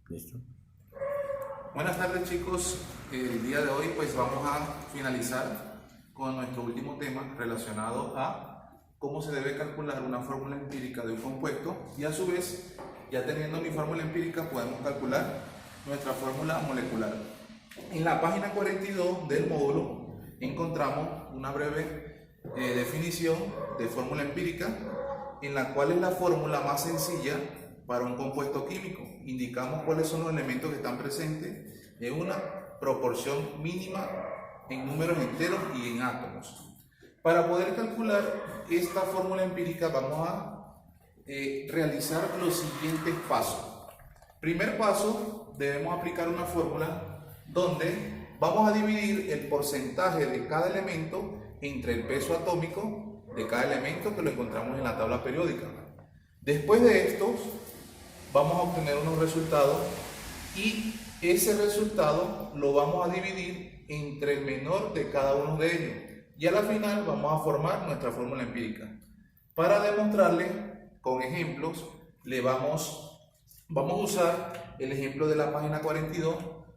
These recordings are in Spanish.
¿Listo? Buenas tardes, chicos. El día de hoy pues vamos a finalizar con nuestro último tema relacionado a cómo se debe calcular una fórmula empírica de un compuesto y a su vez, ya teniendo mi fórmula empírica, podemos calcular nuestra fórmula molecular. En la página 42 del módulo encontramos una breve definición de fórmula empírica, en la cual es la fórmula más sencilla para un compuesto químico. Indicamos cuáles son los elementos que están presentes en una proporción mínima en números enteros y en átomos. Para poder calcular esta fórmula empírica vamos a realizar los siguientes pasos. Primer paso, debemos aplicar una fórmula donde vamos a dividir el porcentaje de cada elemento entre el peso atómico de cada elemento, que lo encontramos en la tabla periódica. Después de estos vamos a obtener unos resultados y ese resultado lo vamos a dividir entre el menor de cada uno de ellos, y a la final vamos a formar nuestra fórmula empírica. Para demostrarles con ejemplos, vamos a usar el ejemplo de la página 42,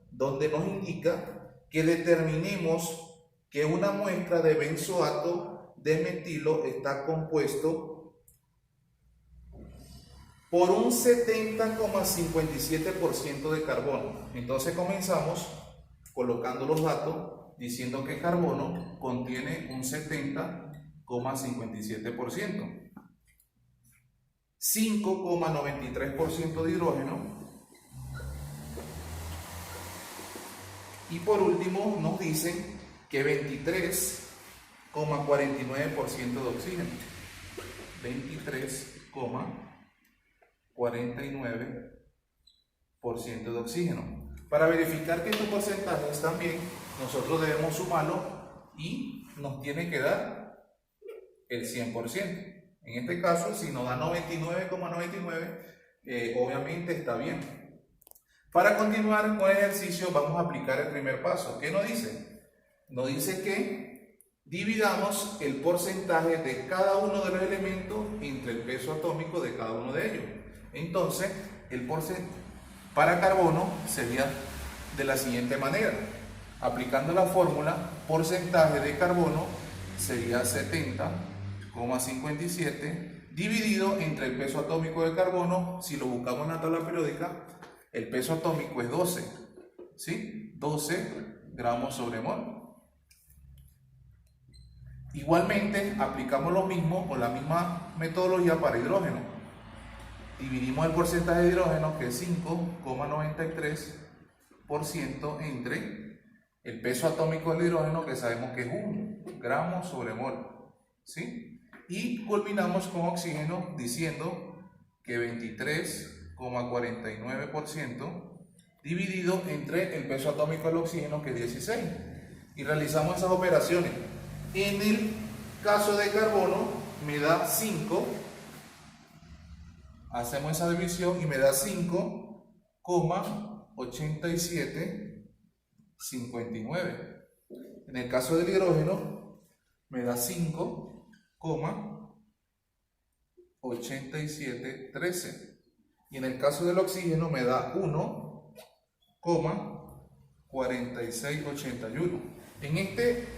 donde nos indica que determinemos que una muestra de benzoato de metilo está compuesto por un 70,57% de carbono. Entonces comenzamos colocando los datos diciendo que carbono contiene un 70,57%, 5,93% de hidrógeno y por último nos dicen que 23,49% de oxígeno. 23,49% de oxígeno. Para verificar que estos porcentajes están bien, nosotros debemos sumarlo y nos tiene que dar el 100%. En este caso, si nos da 99,99, obviamente está bien. Para continuar con el ejercicio, vamos a aplicar el primer paso. ¿Qué nos dice? Nos dice que dividamos el porcentaje de cada uno de los elementos entre el peso atómico de cada uno de ellos. Entonces, el porcentaje para carbono sería de la siguiente manera. Aplicando la fórmula, porcentaje de carbono sería 70,57 dividido entre el peso atómico de carbono. Si lo buscamos en la tabla periódica, el peso atómico es 12, ¿sí? 12 gramos sobre mol. Igualmente, aplicamos lo mismo o la misma metodología para hidrógeno. Dividimos el porcentaje de hidrógeno, que es 5,93%, entre el peso atómico del hidrógeno, que sabemos que es 1 gramo sobre mol, ¿sí? Y culminamos con oxígeno diciendo que 23,49% dividido entre el peso atómico del oxígeno, que es 16. Y realizamos esas operaciones. En el caso de carbono me da 5. Hacemos esa división y me da 5,8759. En el caso del hidrógeno me da 5,8713. Y en el caso del oxígeno me da 1,4681. En este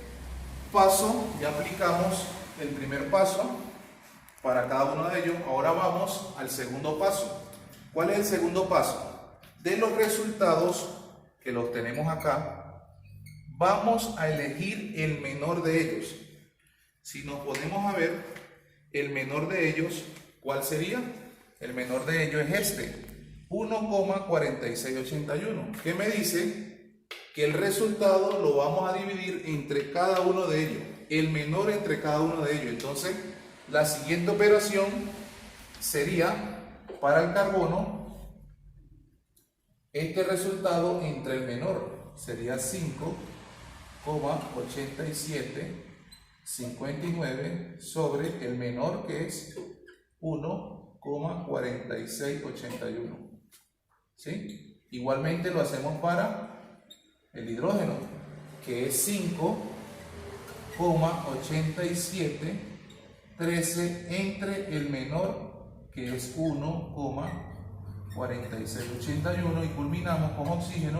paso ya aplicamos el primer paso para cada uno de ellos. Ahora vamos al segundo paso. ¿Cuál es el segundo paso? De los resultados que los tenemos acá, vamos a elegir el menor de ellos. Si nos ponemos a ver el menor de ellos, ¿cuál sería? El menor de ellos es este, 1,4681, que me dice que el resultado lo vamos a dividir entre cada uno de ellos, el menor entre cada uno de ellos. Entonces, la siguiente operación sería para el carbono, este resultado entre el menor sería 5,8759 sobre el menor, que es 1,4681. ¿Sí? Igualmente lo hacemos para el hidrógeno, que es 5,8713 entre el menor, que es 1,4681. 4681 y culminamos con oxígeno,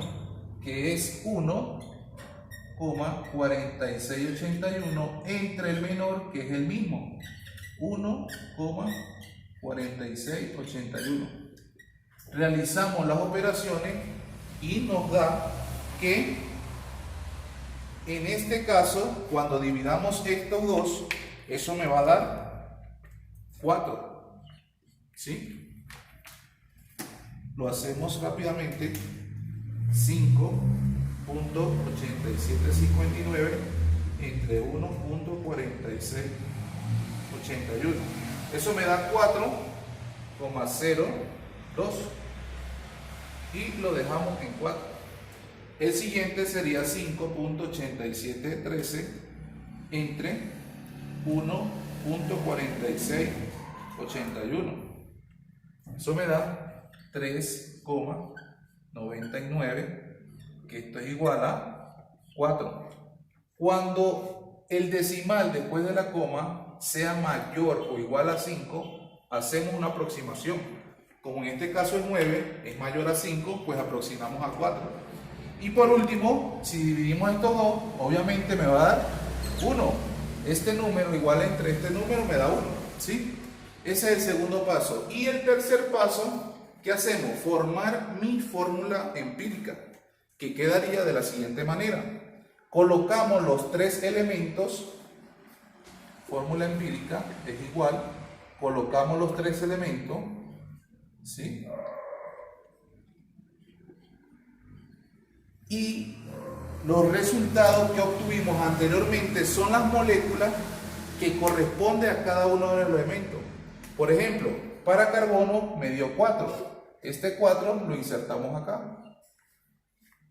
que es 1,4681 entre el menor, que es el mismo, 1,4681. Realizamos las operaciones y nos da que en este caso, cuando dividamos estos dos, eso me va a dar 4. ¿Sí? Lo hacemos rápidamente. 5,8759 entre 1,4681. Eso me da 4,02 y lo dejamos en 4. El siguiente sería 5,8713 entre 1,4681. Eso me da 3,99, que esto es igual a 4. Cuando el decimal después de la coma sea mayor o igual a 5, hacemos una aproximación. Como en este caso el 9 es mayor a 5, pues aproximamos a 4. Y por último, si dividimos estos dos, obviamente me va a dar 1. Este número igual entre este número me da 1, ¿sí? Ese es el segundo paso. Y el tercer paso, ¿qué hacemos? Formar mi fórmula empírica, que quedaría de la siguiente manera. Colocamos los tres elementos, fórmula empírica es igual, colocamos los tres elementos, ¿sí? Y los resultados que obtuvimos anteriormente son las moléculas que corresponden a cada uno de los elementos. Por ejemplo, para carbono me dio 4. Este 4 lo insertamos acá.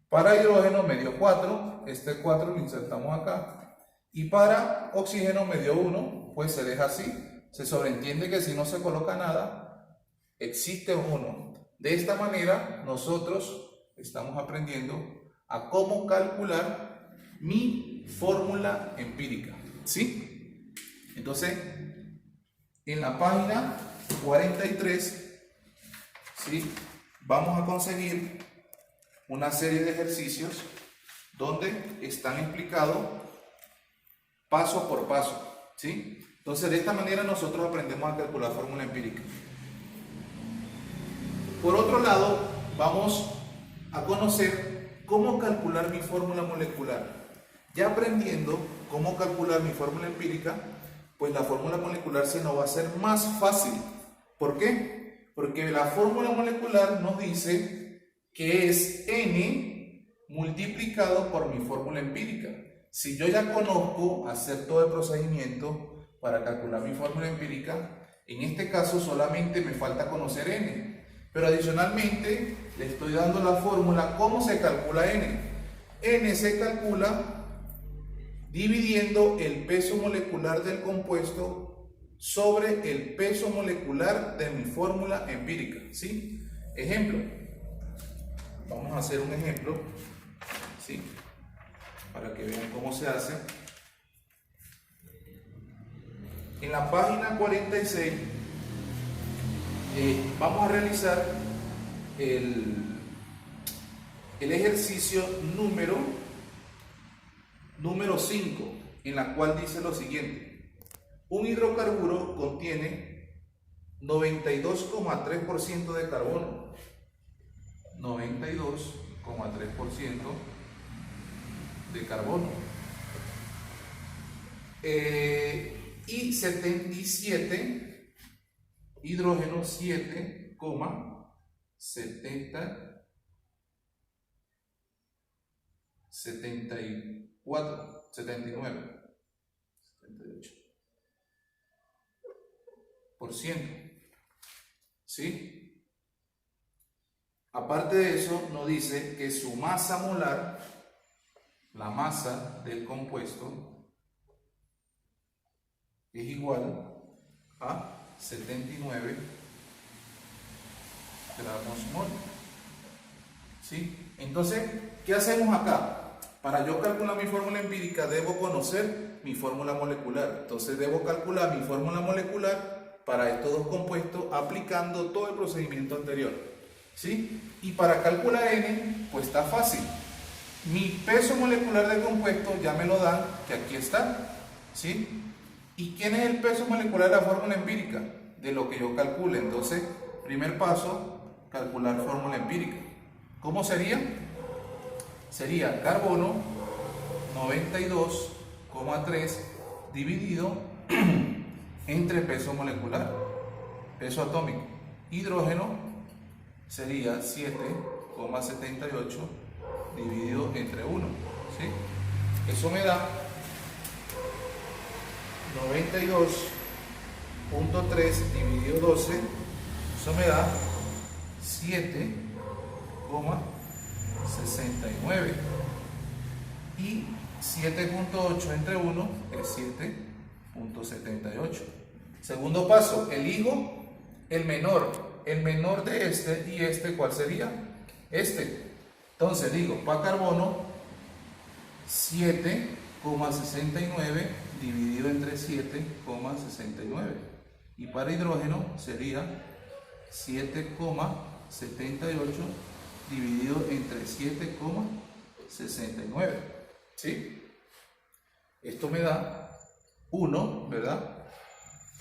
Para hidrógeno me dio 4. Este 4 lo insertamos acá. Y para oxígeno me dio 1. Pues se deja así. Se sobreentiende que si no se coloca nada, existe 1. De esta manera, nosotros estamos aprendiendo a cómo calcular mi fórmula empírica, ¿sí? Entonces, en la página 43, ¿sí?, vamos a conseguir una serie de ejercicios donde están explicados paso por paso, ¿sí? Entonces, de esta manera nosotros aprendemos a calcular fórmula empírica. Por otro lado, vamos a conocer cómo calcular mi fórmula molecular. Ya aprendiendo cómo calcular mi fórmula empírica, pues la fórmula molecular se nos va a hacer más fácil. ¿Por qué? Porque la fórmula molecular nos dice que es N multiplicado por mi fórmula empírica. Si yo ya conozco hacer todo el procedimiento para calcular mi fórmula empírica, en este caso solamente me falta conocer N. Pero adicionalmente le estoy dando la fórmula. ¿Cómo se calcula N? N se calcula dividiendo el peso molecular del compuesto sobre el peso molecular de mi fórmula empírica, ¿sí? Ejemplo. Vamos a hacer un ejemplo, ¿sí?, para que vean cómo se hace. En la página 46 vamos a realizar el ejercicio número 5, en la cual dice lo siguiente: un hidrocarburo contiene 92,3% de carbono, 92,3% de carbono, y 77 hidrógeno, 7,74, 79, 78%, ¿sí? Aparte de eso, nos dice que su masa molar, la masa del compuesto, es igual a 79 gramos mol, ¿sí? Entonces, ¿qué hacemos acá? Para yo calcular mi fórmula empírica debo conocer mi fórmula molecular. Entonces debo calcular mi fórmula molecular para estos dos compuestos aplicando todo el procedimiento anterior. ¿sí? Y para calcular n, pues está fácil. Mi peso molecular del compuesto ya me lo dan, que aquí está, ¿sí? ¿Y quién es el peso molecular de la fórmula empírica? De lo que yo calcule. Entonces, primer paso, calcular fórmula empírica. ¿Cómo sería? Sería carbono 92,3 dividido entre peso molecular, peso atómico. Hidrógeno sería 7,78 dividido entre 1, ¿sí? Eso me da 92.3 dividido 12, eso me da 7,69. Y 7.8 entre 1 es 7.78. Segundo paso, elijo el menor de este y este, ¿cuál sería? Este. Entonces digo, para carbono 7,69 dividido entre 7,69. Y para hidrógeno sería 7,78 dividido entre 7,69. ¿Sí? Esto me da 1, ¿verdad?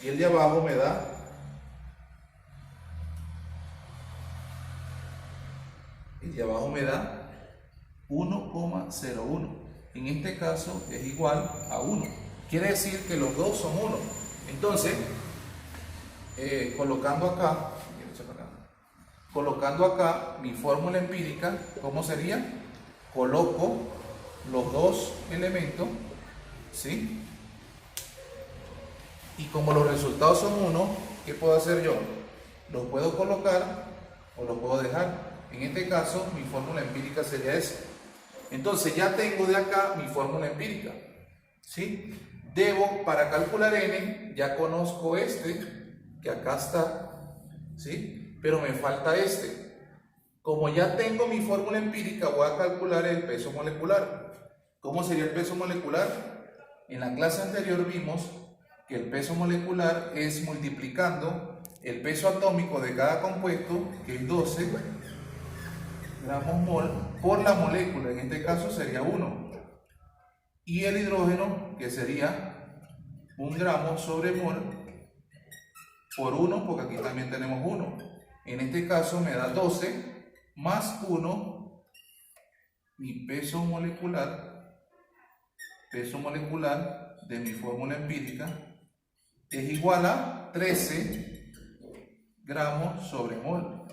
Y el de abajo me da 1,01. En este caso es igual a 1. Quiere decir que los dos son 1. Entonces, colocando acá mi fórmula empírica, ¿cómo sería? Coloco los dos elementos, ¿sí? Y como los resultados son 1, ¿qué puedo hacer yo? Los puedo colocar o los puedo dejar. En este caso, mi fórmula empírica sería esa. Entonces, ya tengo de acá mi fórmula empírica, ¿sí? Debo, para calcular n, ya conozco este, que acá está, ¿sí? Pero me falta este. Como ya tengo mi fórmula empírica, voy a calcular el peso molecular. ¿Cómo sería el peso molecular? En la clase anterior vimos que el peso molecular es multiplicando el peso atómico de cada compuesto, que es 12 gramos mol, por la molécula, en este caso sería 1. Y el hidrógeno, que sería 1 gramo sobre mol por 1, porque aquí también tenemos 1. En este caso me da 12 más 1, mi peso molecular de mi fórmula empírica es igual a 13 gramos sobre mol.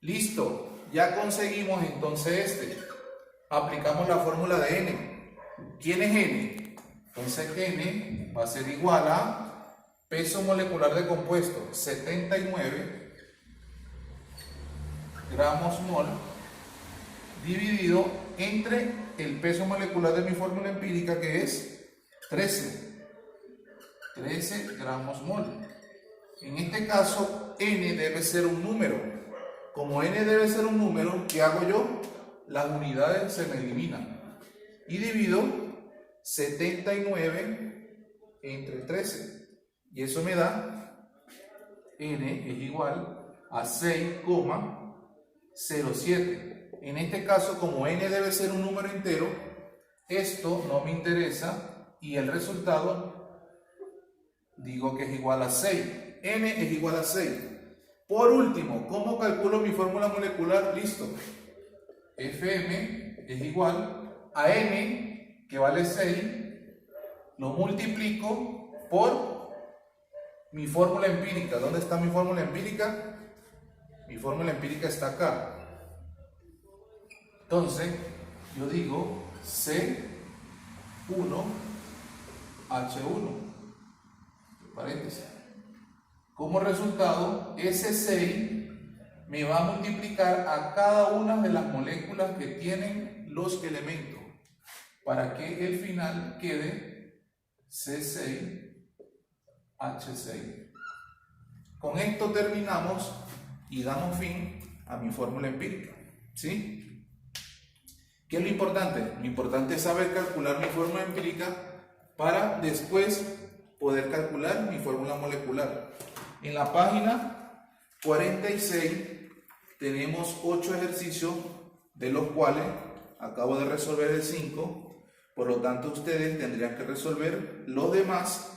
Listo, ya conseguimos entonces este. Aplicamos la fórmula de n. ¿Quién es n? Entonces n va a ser igual a peso molecular de compuesto 79 gramos mol dividido entre el peso molecular de mi fórmula empírica, que es 13 gramos mol. En este caso n debe ser un número. Como n debe ser un número, ¿qué hago yo? Las unidades se me eliminan y divido 79 entre 13, y eso me da n es igual a 6,07. En este caso, como n debe ser un número entero, esto no me interesa y el resultado digo que es igual a 6. N es igual a 6. Por último, ¿cómo calculo mi fórmula molecular? Listo. Fm es igual a n, que vale 6, lo multiplico por mi fórmula empírica. ¿Dónde está mi fórmula empírica? Mi fórmula empírica está acá. Entonces, yo digo C1H1, paréntesis. Como resultado, ese 6 me va a multiplicar a cada una de las moléculas que tienen los elementos, para que el final quede C6H6. Con esto terminamos y damos fin a mi fórmula empírica, ¿sí? ¿Qué es lo importante? Lo importante es saber calcular mi fórmula empírica para después poder calcular mi fórmula molecular. En la página 46 tenemos 8 ejercicios, de los cuales acabo de resolver el 5, por lo tanto ustedes tendrían que resolver los demás.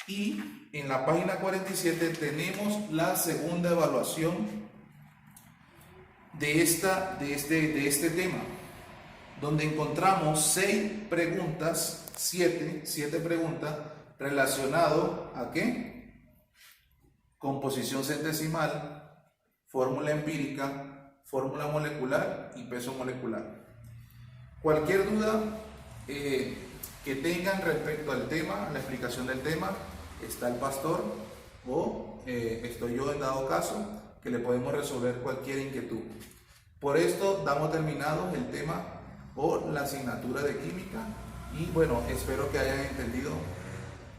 Y en la página 47 tenemos la segunda evaluación de este tema, donde encontramos 6 preguntas, 7 preguntas relacionado a ¿qué? Composición centesimal, fórmula empírica, fórmula molecular y peso molecular. Cualquier duda que tengan respecto al tema, a la explicación del tema, está el pastor o estoy yo en dado caso, que le podemos resolver cualquier inquietud. Por esto damos terminado el tema o la asignatura de química y bueno, espero que hayan entendido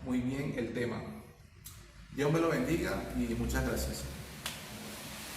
muy bien el tema. Dios me lo bendiga y muchas gracias.